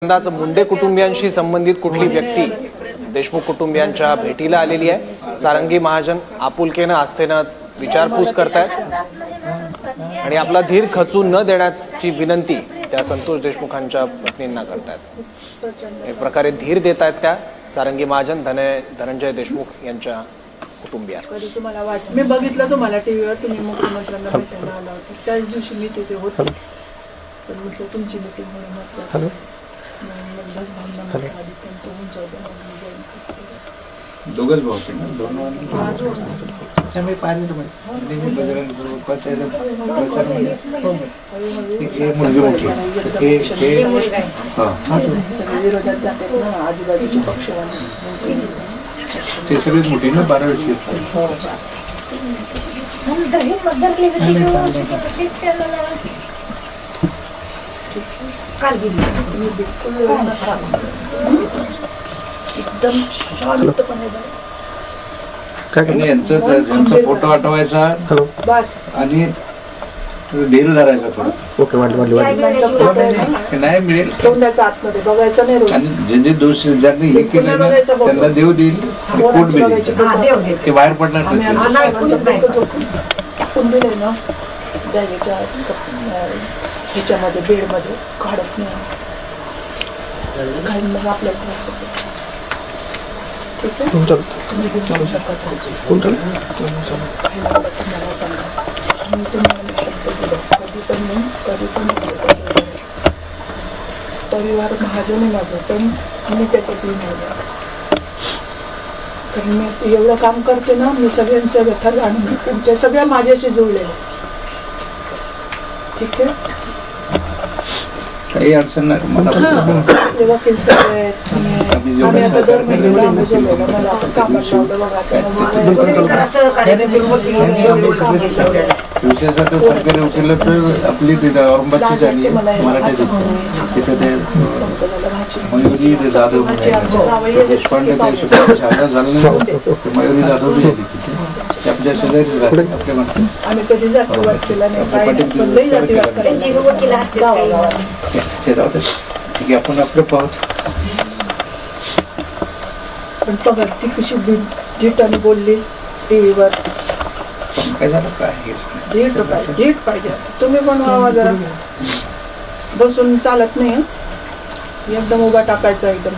यंदाच मुंडे कुटुंबियांशी संबंधित कुठली व्यक्ती देशमुख कुटुंबियांच्या भेटीला आलेली आहे? सारंगी महाजन आपुलकेनं आस्थेनं विचारपूस करतायत आणि आपला धीर खचून न देण्याची विनंती त्या संतोष देशमुखांच्या पत्नींना करतायत। एक प्रकारे धीर देत आहेत त्या सारंगी महाजन धनंजय देशमुख यांच्या कुटुंबियांना। कधी तुम्हाला वाटतं मी बघितलं तुम्हाला टीव्हीवर तुम्ही मुख्यमंत्र्यांना भेटायला आला होता, त्याच दिवशी मी तिथे होते, पण म्हटलं तुमची मीटिंग म्हणून महत्त्वाचं बस भावना आधी त्यांचं होऊन जाऊ दोघंच भाऊ होते ना, त्यामुळे पाहिलं विरोधात जातात ना आजूबाजूचे पक्ष ते सगळेच मोठी ना 12 वर्षी एकदम शांतपणे यांचा फोटो आठवायचा बस आणि धीर धरायचा थोडा। ओके नाही मिळेल तोंडाच्या आतमध्ये बघायचं नाही रोज, आणि जे दोष ज्यांनी हे केलं ना त्यांना देव देईल, कोर्ट बी देईल, ते बाहेर पडणार टाकून दिलंय ना ह्याच्यामध्ये बेडमध्ये काढत नाही मग आपल्याला त्रास होतो। ठीक आहे तुम्ही घेऊ शकत मला सांगा, मी तुम्हाला शब्द दिला कधी पण परिवार महाजन आहे माझं, पण मी त्याच्यातली नाही, कारण मी एवढं काम करते ना, मी सगळ्यांच्या व्यथा जाणून तुमच्या सगळ्या माझ्याशी जुळलेल्या। ठीक आहे काही अडचण नाही मला। वकील सगळे आम्ही आता दर महिन्याला आम्ही जेवढं मला आपण कामात लावलं बघा विशेषतः सरकारी वकिलाचं आपली तिथे औरंगाबादची झाली मराठी तिथे ते मयुरी जाधव देशपांडे ते शाळा झालं नाही, मयुरी जाधव बी झाली तिथे, ते आपल्या शेजारीच राहते आपल्या म्हणतात। आम्ही कधी जातीवाद केला नाही, काय नाही, जातीवाद करायची ते राहते। ठीक आहे आपण आपलं पाहत, पण पगार ती कशी धीटाने बोलली टीव्हीवर, काय झालं काय धीट पाहिजे असं तुम्ही पण व्हावा, जरा बसून चालत नाही, एकदम उभा टाकायचा एकदम।